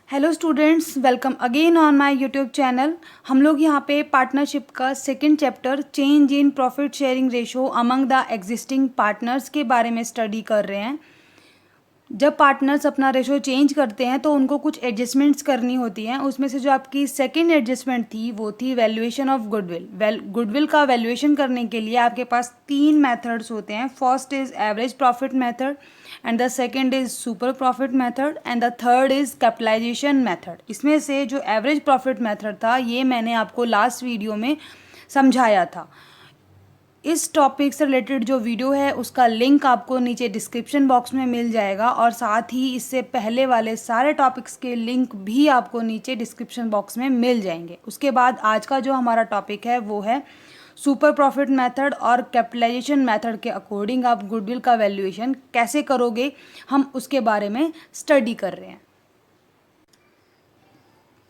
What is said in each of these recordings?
Hello students, welcome again on my YouTube channel. हम लोग यहाँ पे पार्टनरशिप का second chapter change in profit sharing ratio among the existing partners के बारे में स्टडी कर रहे हैं। जब पार्टनर्स अपना रेशो चेंज करते हैं तो उनको कुछ एडजस्टमेंट्स करनी होती हैं। उसमें से जो आपकी सेकंड एडजस्टमेंट थी वो थी वैल्यूएशन ऑफ गुडविल। गुडविल का वैल्यूएशन करने के लिए आपके पास तीन मेथड्स होते हैं। First is average profit method and the second is super profit method and the third is capitalisation method. इसमें से जो एवरेज प्रॉफिट मेथड था ये मैंने आपको लास्ट वीडियो में समझाया था। इस टॉपिक से रिलेटेड जो वीडियो है उसका लिंक आपको नीचे डिस्क्रिप्शन बॉक्स में मिल जाएगा और साथ ही इससे पहले वाले सारे टॉपिक्स के लिंक भी आपको नीचे डिस्क्रिप्शन बॉक्स में मिल जाएंगे। उसके बाद आज का जो हमारा टॉपिक है वो है सुपर प्रॉफिट मेथड और कैपिटलाइजेशन मेथड के अकॉर्डिंग आप गुडविल का वैल्यूएशन कैसे करोगे, हम उसके बारे में स्टडी कर रहे हैं।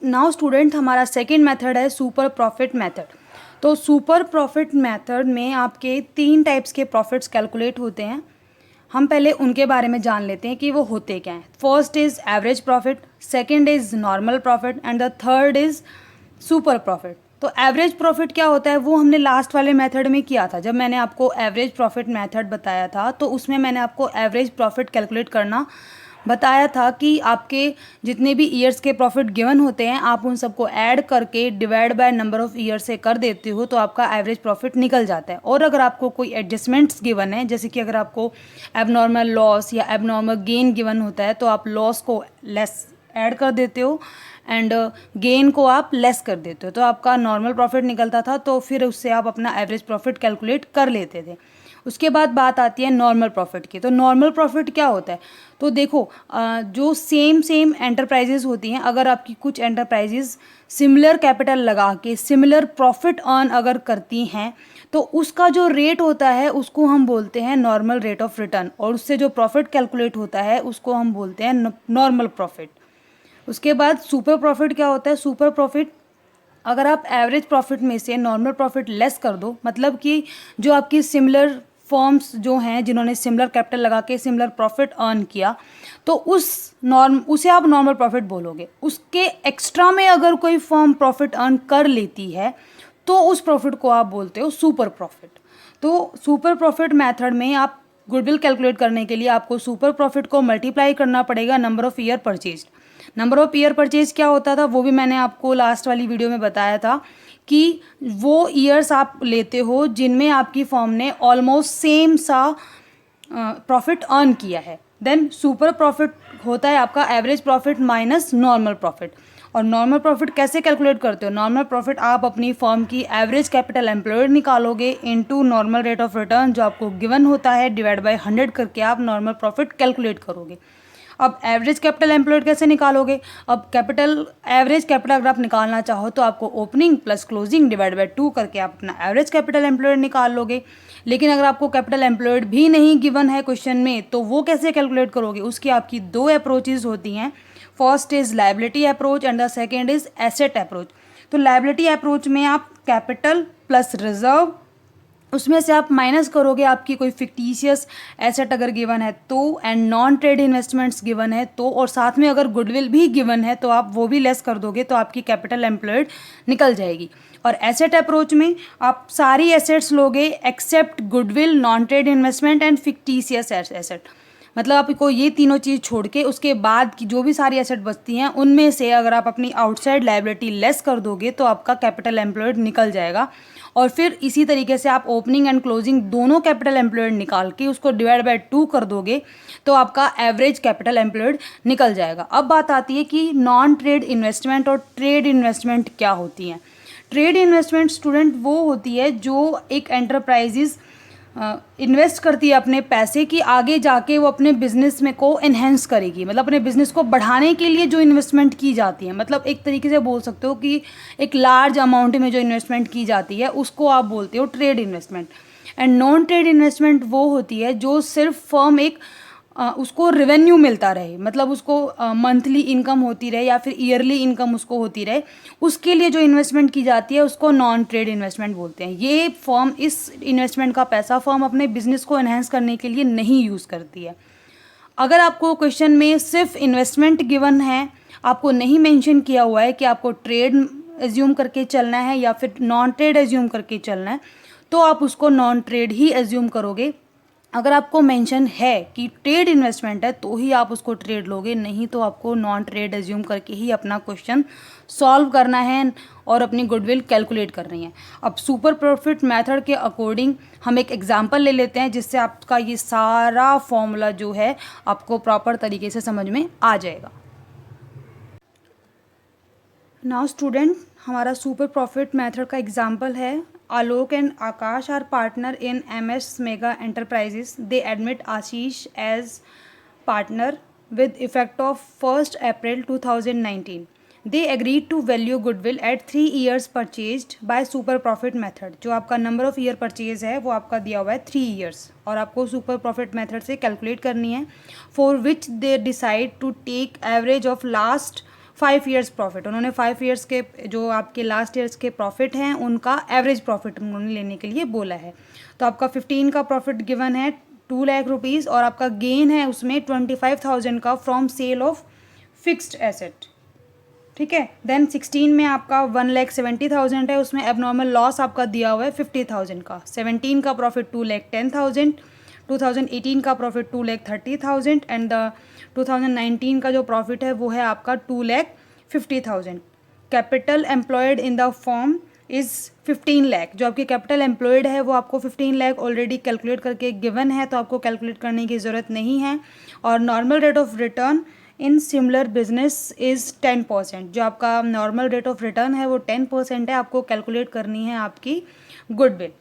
नाउ स्टूडेंट, हमारा सेकेंड मेथड है सुपर प्रॉफिट मेथड। तो सुपर प्रॉफिट मेथड में आपके तीन टाइप्स के प्रॉफिट्स कैलकुलेट होते हैं। हम पहले उनके बारे में जान लेते हैं कि वो होते क्या हैं। First is average profit, second is normal profit and the third is super profit. तो एवरेज प्रॉफिट क्या होता है वो हमने लास्ट वाले मेथड में किया था। जब मैंने आपको एवरेज प्रॉफिट मेथड बताया था तो उसमें मैंने आपको एवरेज प्रॉफिट कैलकुलेट करना बताया था कि आपके जितने भी ईयर्स के प्रॉफिट गिवन होते हैं आप उन सबको ऐड करके divide by number of year से कर देते हो तो आपका एवरेज प्रॉफिट निकल जाता है। और अगर आपको कोई एडजस्टमेंट्स गिवन है, जैसे कि अगर आपको एबनॉर्मल लॉस या एबनॉर्मल गेन गिवन होता है तो आप लॉस को लेस ऐड कर देते हो एंड गेन को आप लेस कर देते हो, तो आपका नॉर्मल प्रॉफिट निकलता था। तो फिर उससे आप अपना एवरेज प्रॉफिट कैलकुलेट कर लेते थे। उसके बाद बात आती है नॉर्मल प्रॉफिट की। तो नॉर्मल प्रॉफिट क्या होता है? तो देखो, जो सेम एंटरप्राइजेज होती हैं, अगर आपकी कुछ एंटरप्राइजेज सिमिलर कैपिटल लगा के सिमिलर प्रॉफिट अर्न अगर करती हैं तो उसका जो रेट होता है उसको हम बोलते हैं नॉर्मल रेट ऑफ रिटर्न, और उससे जो प्रॉफिट कैलकुलेट होता है उसको हम बोलते हैं नॉर्मल प्रॉफिट। उसके बाद सुपर प्रॉफिट क्या होता है? सुपर प्रॉफिट, अगर आप एवरेज प्रॉफिट में से नॉर्मल प्रॉफिट लेस कर दो, मतलब कि जो आपकी सिमिलर फर्म्स जो हैं जिन्होंने सिमिलर कैपिटल लगा के सिमिलर प्रॉफिट अर्न किया, तो उसे आप नॉर्मल प्रॉफिट बोलोगे। उसके एक्स्ट्रा में अगर कोई फर्म प्रॉफिट अर्न कर लेती है तो उस प्रॉफिट को आप बोलते हो सुपर प्रॉफिट। तो सुपर प्रॉफिट मेथड में आप गुडविल कैलकुलेट करने के लिए आपको सुपर प्रॉफिट को मल्टीप्लाई करना पड़ेगा number of year purchase. Number of year purchase क्या होता था वो भी मैंने आपको लास्ट वाली वीडियो में बताया था कि वो ईयर्स आप लेते हो जिनमें आपकी फर्म ने ऑलमोस्ट सेम सा प्रॉफिट अर्न किया है। देन सुपर प्रॉफिट होता है आपका average profit minus normal profit. और नॉर्मल प्रॉफिट कैसे कैलकुलेट करते हो? नॉर्मल प्रॉफिट आप अपनी फर्म की एवरेज कैपिटल एम्प्लॉयड निकालोगे into normal rate of return जो आपको गिवन होता है, डिवाइड बाय 100 करके आप नॉर्मल प्रॉफिट कैलकुलेट करोगे। अब एवरेज कैपिटल एम्प्लॉयड कैसे निकालोगे? अब एवरेज कैपिटल अगर आप निकालना चाहो तो आपको opening plus closing divide by 2 करके आप अपना एवरेज कैपिटल एम्प्लॉयड निकाल लोगे। लेकिन अगर आपको कैपिटल एम्प्लॉयड भी नहीं गिवन है क्वेश्चन में तो वो कैसे कैलकुलेट करोगे? उसकी आपकी दो अप्रोचेज होती हैं। First is liability approach and the second is asset approach. तो लायबिलिटी अप्रोच में आप कैपिटल प्लस रिजर्व, उसमें से आप माइनस करोगे आपकी कोई फिक्टिशियस एसेट अगर गिवन है तो, and non trade investments given है तो, और साथ में अगर गुडविल भी गिवन है तो आप वो भी लेस कर दोगे तो आपकी कैपिटल एम्प्लॉयड निकल जाएगी। और एसेट अप्रोच में आप सारी एसेट्स लोगे except goodwill, non trade investment and fictitious asset. मतलब आपको ये तीनों चीज़ छोड़ के उसके बाद की जो भी सारी एसेट बचती हैं उनमें से अगर आप अपनी आउटसाइड लायबिलिटी लेस कर दोगे तो आपका कैपिटल एम्प्लॉयड निकल जाएगा। और फिर इसी तरीके से आप ओपनिंग एंड क्लोजिंग दोनों कैपिटल एम्प्लॉयड निकाल के उसको डिवाइड बाय 2 कर दोगे तो आपका एवरेज कैपिटल एम्प्लॉयड निकल जाएगा। अब बात आती है कि नॉन ट्रेड इन्वेस्टमेंट और ट्रेड इन्वेस्टमेंट क्या होती हैं। ट्रेड इन्वेस्टमेंट स्टूडेंट वो होती है जो एक एंटरप्राइजेज इन्वेस्ट करती है अपने पैसे की, आगे जाके वो अपने बिजनेस में को एनहेंस करेगी, मतलब अपने बिजनेस को बढ़ाने के लिए जो इन्वेस्टमेंट की जाती है, मतलब एक तरीके से बोल सकते हो कि एक लार्ज अमाउंट में जो इन्वेस्टमेंट की जाती है उसको आप बोलते हो trade investment. And non trade investment वो होती है जो सिर्फ फर्म एक उसको रेवेन्यू मिलता रहे, मतलब उसको मंथली इनकम होती रहे या फिर ईयरली इनकम उसको होती रहे, उसके लिए जो इन्वेस्टमेंट की जाती है उसको नॉन ट्रेड इन्वेस्टमेंट बोलते हैं। ये फर्म, इस इन्वेस्टमेंट का पैसा फर्म अपने बिजनेस को एनहेंस करने के लिए नहीं यूज़ करती है। अगर आपको क्वेश्चन में सिर्फ इन्वेस्टमेंट गिवन है आपको नहीं मेंशन किया हुआ है कि आपको ट्रेड एज्यूम करके चलना है या फिर नॉन ट्रेड एज्यूम करके चलना है, तो आप उसको नॉन ट्रेड ही एज्यूम करोगे। अगर आपको मेंशन है कि ट्रेड इन्वेस्टमेंट है तो ही आप उसको ट्रेड लोगे, नहीं तो आपको नॉन ट्रेड एज्यूम करके ही अपना क्वेश्चन सॉल्व करना है और अपनी गुडविल कैलकुलेट करनी है। अब सुपर प्रॉफिट मेथड के अकॉर्डिंग हम एक एग्जांपल ले लेते हैं जिससे आपका ये सारा फॉर्मूला जो है आपको प्रॉपर तरीके से समझ में आ जाएगा। नाउ स्टूडेंट, हमारा सुपर प्रॉफिट मेथड का एग्जांपल है Alok and Akash are partner in MS mega enterprises. They admit Ashish as partner with effect of 1st April 2019. They agreed to value goodwill at 3 years purchased by super profit method. जो आपका number of year purchase है वो आपका दिया हुआ है 3 years और आपको सुपर प्रॉफिट मेथड से कैलकुलेट करनी है, for which they decide to take average of last 5 years profit. उन्होंने 5 years के जो आपके लास्ट ईयर्स के प्रॉफिट हैं उनका एवरेज प्रॉफिट उन्होंने लेने के लिए बोला है। तो आपका 15 का प्रॉफिट गिवन है 2 लाख रुपीज़ और आपका गेन है उसमें 25,000 का from sale of fixed asset. ठीक है, देन 16 में आपका 1,70,000 है, उसमें एबनॉर्मल लॉस आपका दिया हुआ है 50,000 का। 17 का प्रॉफिट 2,10,000, 2018 का प्रॉफिट 2,30,000 एंड द 2019 का जो प्रॉफिट है वो है आपका 2,50,000। Capital employed in the form is 15 lakh. जो आपकी कैपिटल एम्प्लॉयड है वो आपको 15 लाख ऑलरेडी कैलकुलेट करके गिवन है, तो आपको कैलकुलेट करने की ज़रूरत नहीं है। और normal rate of return in similar business is 10%। जो आपका नॉर्मल रेट ऑफ रिटर्न है वो 10% है, आपको कैलकुलेट करनी है आपकी गुडविल।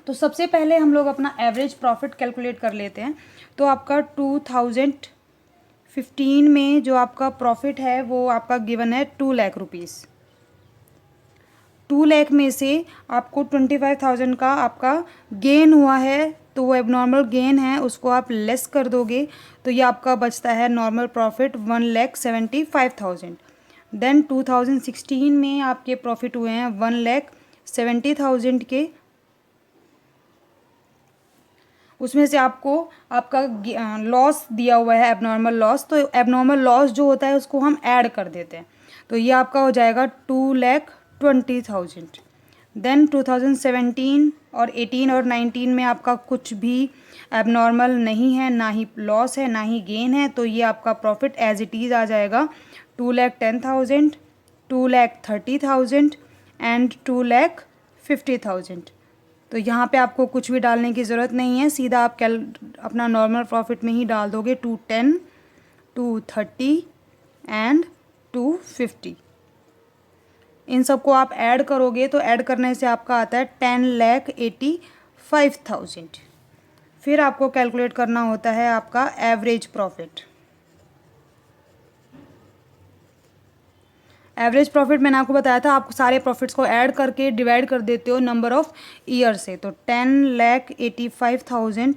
तो सबसे पहले हम लोग अपना एवरेज प्रॉफिट कैलकुलेट कर लेते हैं। तो आपका 2015 में जो आपका प्रॉफिट है वो आपका गिवन है 2 लाख रुपीज़। 2 लाख में से आपको 25,000 का आपका गेन हुआ है, तो वो एबनॉर्मल गेन है उसको आप लेस कर दोगे, तो ये आपका बचता है नॉर्मल प्रॉफिट 1,75,000। देन 2016 में आपके प्रॉफिट हुए हैं 1,70,000 के, उसमें से आपको आपका लॉस दिया हुआ है एबनॉर्मल लॉस, तो एबनॉर्मल लॉस जो होता है उसको हम ऐड कर देते हैं, तो ये आपका हो जाएगा 2,20,000। देन 2017 और 18 और 19 में आपका कुछ भी एबनॉर्मल नहीं है, ना ही लॉस है ना ही गेन है, तो ये आपका प्रॉफिट एज इट इज़ आ जाएगा 2,10,000, 2,30,000 एंड 2,50,000। तो यहाँ पे आपको कुछ भी डालने की ज़रूरत नहीं है, सीधा आप अपना नॉर्मल प्रॉफिट में ही डाल दोगे 210, 230 एंड 250। इन सबको आप ऐड करोगे तो ऐड करने से आपका आता है 10,85,000। फिर आपको कैलकुलेट करना होता है आपका एवरेज प्रॉफिट। एवरेज प्रॉफिट मैंने आपको बताया था, आप सारे प्रॉफिट्स को ऐड करके डिवाइड कर देते हो नंबर ऑफ ईयर से, तो 10,85,000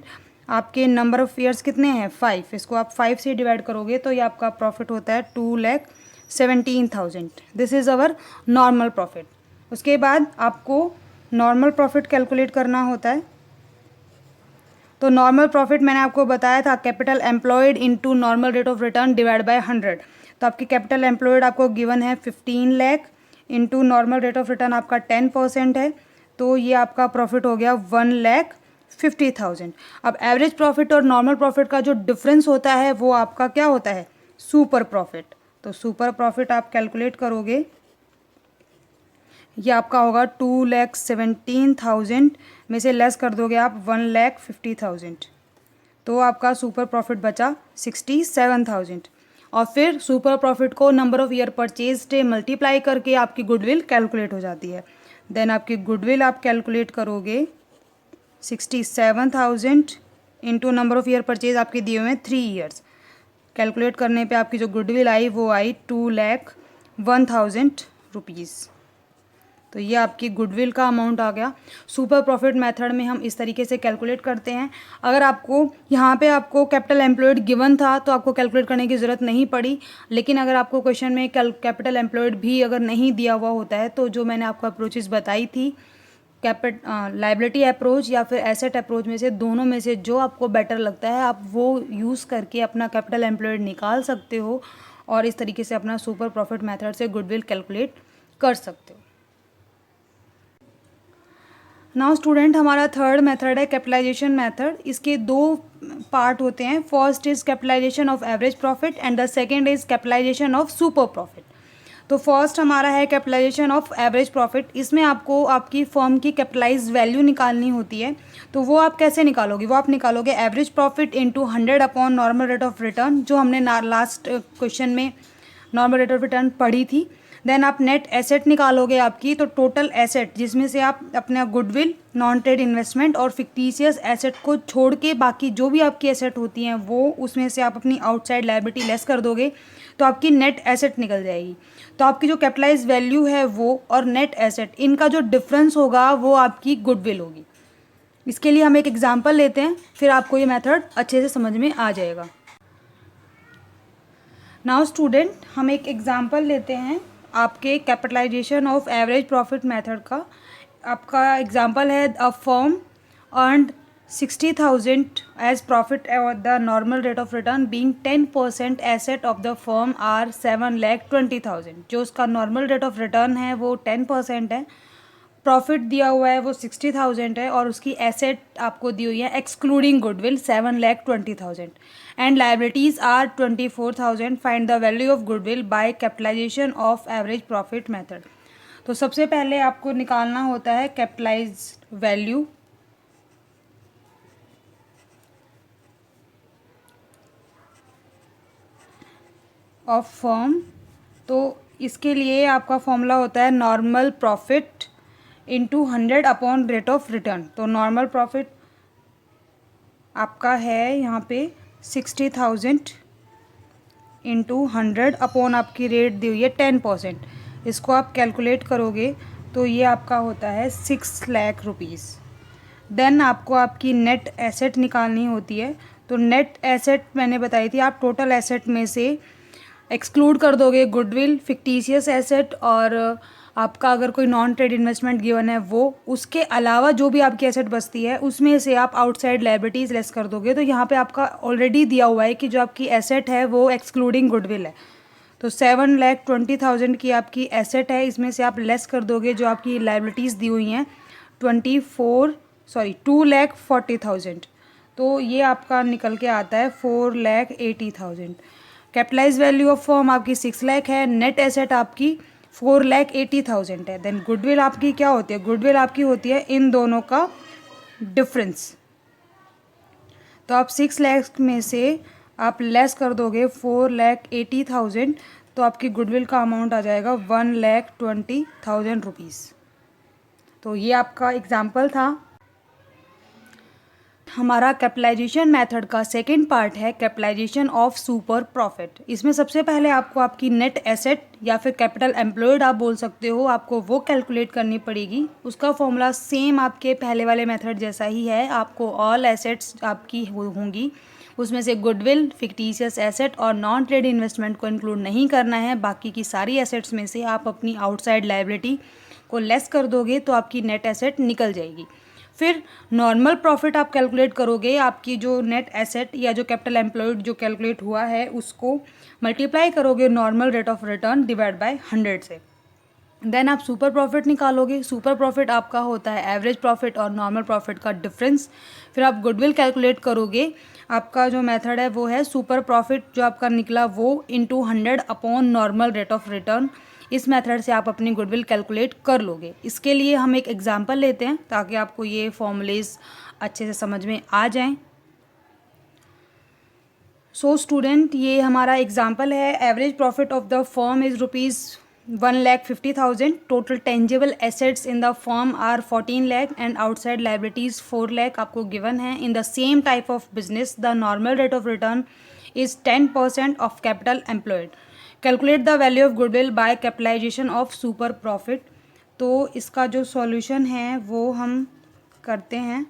आपके नंबर ऑफ ईयर्स कितने हैं 5, इसको आप 5 से डिवाइड करोगे तो ये आपका प्रॉफिट होता है 2,17,000। This is our normal profit. उसके बाद आपको नॉर्मल प्रॉफिट कैलकुलेट करना होता है। तो नॉर्मल प्रॉफिट मैंने आपको बताया था capital employed into normal rate of return divide by 100। तो आपकी कैपिटल एम्प्लॉयड आपको गिवन है 15 lakh into normal rate of return आपका 10% है, तो ये आपका प्रॉफिट हो गया 1,50,000। अब एवरेज प्रॉफिट और नॉर्मल प्रॉफिट का जो डिफरेंस होता है वो आपका क्या होता है सुपर प्रॉफिट। तो सुपर प्रॉफिट आप कैलकुलेट करोगे, ये आपका होगा 2,17,000 में से लेस कर दोगे आप 1,50,000, तो आपका सुपर प्रॉफिट बचा 67,000। और फिर सुपर प्रॉफिट को number of year purchase day multiply करके आपकी गुडविल कैलकुलेट हो जाती है। देन आपकी गुडविल आप कैलकुलेट करोगे 67,000 into number of year purchase आपके दिए हुए हैं 3 ईयर्स। कैलकुलेट करने पे आपकी जो गुडविल आई वो आई 2,01,000 रुपीज़। तो ये आपकी गुडविल का अमाउंट आ गया। सुपर प्रॉफिट मेथड में हम इस तरीके से कैलकुलेट करते हैं। अगर आपको यहाँ पे आपको कैपिटल एम्प्लॉयड गिवन था तो आपको कैलकुलेट करने की ज़रूरत नहीं पड़ी, लेकिन अगर आपको क्वेश्चन में कैपिटल एम्प्लॉयड भी अगर नहीं दिया हुआ होता है तो जो मैंने आपको अप्रोचेस बताई थी लायबिलिटी अप्रोच या फिर एसेट अप्रोच में से दोनों में से जो आपको बेटर लगता है आप वो यूज़ करके अपना कैपिटल एम्प्लॉयड निकाल सकते हो और इस तरीके से अपना सुपर प्रॉफिट मेथड से गुडविल कैलकुलेट कर सकते हो। नाउ स्टूडेंट, हमारा थर्ड मेथड है कैपिटलाइजेशन मेथड। इसके दो पार्ट होते हैं। First is capitalisation of average profit and the second is capitalisation of super profit. तो फर्स्ट हमारा है कैपिटलाइजेशन ऑफ एवरेज प्रॉफिट। इसमें आपको आपकी फर्म की कैपिटलाइज वैल्यू निकालनी होती है। तो वो आप कैसे निकालोगे? वो आप निकालोगे average profit into 100 upon normal rate of return, जो हमने लास्ट क्वेश्चन में नॉर्मल रेट ऑफ रिटर्न पढ़ी थी। देन आप नेट एसेट निकालोगे आपकी, तो टोटल एसेट जिसमें से आप अपना गुडविल, नॉन ट्रेड इन्वेस्टमेंट और फिक्टिशियस एसेट को छोड़ के बाकी जो भी आपकी एसेट होती हैं वो उसमें से आप अपनी आउटसाइड लायबिलिटी लेस कर दोगे तो आपकी नेट एसेट निकल जाएगी। तो आपकी जो कैपिटलाइज वैल्यू है वो और नेट एसेट, इनका जो डिफरेंस होगा वो आपकी गुडविल होगी। इसके लिए हम एक एग्जांपल लेते हैं, फिर आपको ये मेथड अच्छे से समझ में आ जाएगा। नाउ स्टूडेंट, हम एक एग्जांपल लेते हैं आपके capitalisation of average profit method का। आपका एग्जांपल है a firm earned 60,000 as profit at the normal rate of return being 10% asset of the firm are 7,20,000। जो उसका नॉर्मल रेट ऑफ रिटर्न है वो 10% है, प्रॉफिट दिया हुआ है वो 60,000 है और उसकी एसेट आपको दी हुई है excluding goodwill 7,20,000 and liabilities are 24,000। Find the value of goodwill by capitalisation of average profit method. तो सबसे पहले आपको निकालना होता है कैपिटलाइज वैल्यू ऑफ फर्म। तो इसके लिए आपका फॉर्मूला होता है normal profit into 100 upon rate of return. तो नॉर्मल प्रॉफिट आपका है यहाँ पे 60,000 इंटू 100 अपॉन आपकी रेट दी हुई है 10%। इसको आप कैलकुलेट करोगे तो ये आपका होता है 6 लाख रुपीज़। देन आपको आपकी नेट एसेट निकालनी होती है। तो नेट एसेट मैंने बताई थी, आप टोटल एसेट में से एक्सक्लूड कर दोगे गुडविल, फिक्टिशियस एसेट और आपका अगर कोई नॉन ट्रेड इन्वेस्टमेंट गिवन है वो, उसके अलावा जो भी आपकी एसेट बचती है उसमें से आप आउटसाइड लायबिलिटीज़ लेस कर दोगे। तो यहाँ पे आपका ऑलरेडी दिया हुआ है कि जो आपकी एसेट है वो एक्सक्लूडिंग गुडविल है। तो 7,20,000 की आपकी एसेट है, इसमें से आप लेस कर दोगे जो आपकी लायबिलिटीज़ दी हुई हैं 2,40,000। तो ये आपका निकल के आता है 4,80,000। कैपिटलाइज वैल्यू ऑफ फर्म आपकी 6 लाख है, नेट एसेट आपकी 4,80,000 है। देन गुडविल आपकी क्या होती है? गुडविल आपकी होती है इन दोनों का डिफरेंस। तो आप 6 लाख में से आप लेस कर दोगे 4,80,000, तो आपकी गुडविल का अमाउंट आ जाएगा 1,20,000 रुपीज़। तो ये आपका एग्जाम्पल था। हमारा कैपिटलाइजेशन मेथड का सेकंड पार्ट है कैपिटलाइजेशन ऑफ सुपर प्रॉफिट। इसमें सबसे पहले आपको आपकी नेट एसेट या फिर कैपिटल एम्प्लॉयड आप बोल सकते हो, आपको वो कैलकुलेट करनी पड़ेगी। उसका फॉर्मूला सेम आपके पहले वाले मेथड जैसा ही है। आपको ऑल एसेट्स आपकी होंगी, उसमें से गुडविल, फिक्टिशियस एसेट और नॉन ट्रेड इन्वेस्टमेंट को इंक्लूड नहीं करना है। बाकी की सारी एसेट्स में से आप अपनी आउटसाइड लायबिलिटी को लेस कर दोगे तो आपकी नेट एसेट निकल जाएगी। फिर नॉर्मल प्रॉफिट आप कैलकुलेट करोगे। आपकी जो नेट एसेट या जो कैपिटल एम्प्लॉयड जो कैलकुलेट हुआ है उसको मल्टीप्लाई करोगे normal rate of return divide by 100 से। देन आप सुपर प्रॉफिट निकालोगे। सुपर प्रॉफिट आपका होता है एवरेज प्रॉफिट और नॉर्मल प्रॉफिट का डिफरेंस। फिर आप गुडविल कैलकुलेट करोगे। आपका जो मेथड है वो है सुपर प्रॉफिट जो आपका निकला वो into 100 upon normal rate of return. इस मेथड से आप अपनी गुडविल कैलकुलेट कर लोगे। इसके लिए हम एक एग्जांपल लेते हैं ताकि आपको ये फॉर्मूलेज अच्छे से समझ में आ जाएं। सो स्टूडेंट, ये हमारा एग्जांपल है। Average profit of the firm is ₹1,50,000। Total tangible assets in the firm are 14 lakh and outside liabilities 4 lakh आपको गिवन है। In the same type of business the normal rate of return is 10% of capital employed. Calculate the value of goodwill by capitalisation of super profit. तो इसका जो solution है वो हम करते हैं।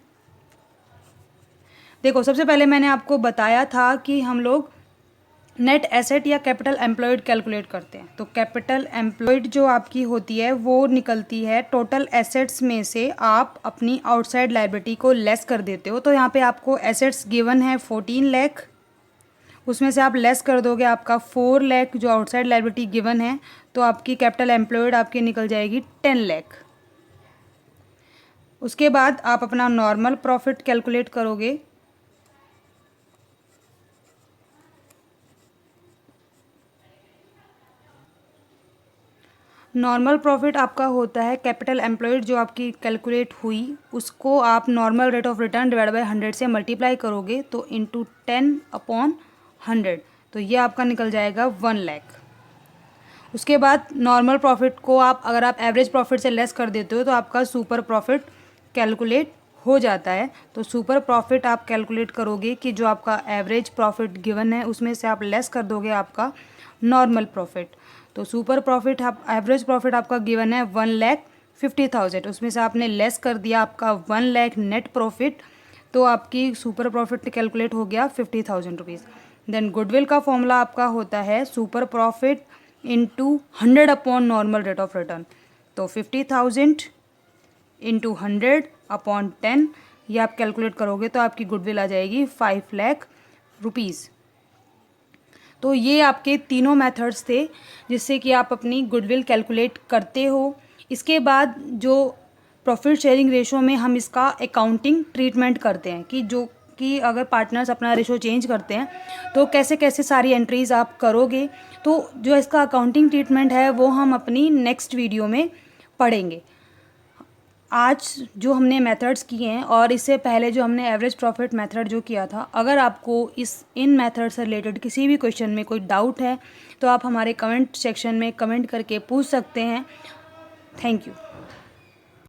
देखो, सबसे पहले मैंने आपको बताया था कि हम लोग नेट एसेट या कैपिटल एम्प्लॉयड कैलकुलेट करते हैं। तो कैपिटल एम्प्लॉयड जो आपकी होती है वो निकलती है टोटल एसेट्स में से आप अपनी आउटसाइड लायबिलिटी को लेस कर देते हो। तो यहाँ पे आपको एसेट्स गिवन है 14 लाख, उसमें से आप लेस कर दोगे आपका 4 लाख जो आउटसाइड लायबिलिटी गिवन है, तो आपकी कैपिटल एम्प्लॉयड आपकी निकल जाएगी 10 लाख। उसके बाद आप अपना नॉर्मल प्रॉफिट कैलकुलेट करोगे। नॉर्मल प्रॉफिट आपका होता है कैपिटल एम्प्लॉयड जो आपकी कैलकुलेट हुई, उसको आप normal rate of return divide by 100 से मल्टीप्लाई करोगे, तो इंटू 10/100, तो ये आपका निकल जाएगा 1 लाख। उसके बाद नॉर्मल प्रॉफिट को आप अगर आप एवरेज प्रॉफिट से लेस कर देते हो तो आपका सुपर प्रॉफिट कैलकुलेट हो जाता है। तो सुपर प्रॉफिट आप कैलकुलेट करोगे कि जो आपका एवरेज प्रॉफिट गिवन है उसमें से आप लेस कर दोगे आपका नॉर्मल प्रॉफिट। तो सुपर प्रॉफिट आप एवरेज प्रॉफिट आपका गिवन है 1,50,000, उसमें से आपने लेस कर दिया आपका 1 लाख नेट प्रॉफिट, तो आपकी सुपर प्रॉफिट कैलकुलेट हो गया 50,000 रुपीज़। देन गुडविल का फॉर्मूला आपका होता है super profit into 100 upon normal rate of return, तो 50,000 इंटू 100/10, ये आप कैलकुलेट करोगे तो आपकी गुडविल आ जाएगी 5 लाख रुपीज़। तो ये आपके तीनों मेथड्स थे जिससे कि आप अपनी गुडविल कैलकुलेट करते हो। इसके बाद जो प्रॉफिट शेयरिंग रेशो में हम इसका अकाउंटिंग ट्रीटमेंट करते हैं कि अगर पार्टनर्स अपना रेशो चेंज करते हैं तो कैसे कैसे सारी एंट्रीज़ आप करोगे। तो जो इसका अकाउंटिंग ट्रीटमेंट है वो हम अपनी नेक्स्ट वीडियो में पढ़ेंगे। आज जो हमने मेथड्स किए हैं और इससे पहले जो हमने एवरेज प्रॉफिट मेथड जो किया था, अगर आपको इन मेथड से रिलेटेड किसी भी क्वेश्चन में कोई डाउट है तो आप हमारे कमेंट सेक्शन में कमेंट करके पूछ सकते हैं। Thank you.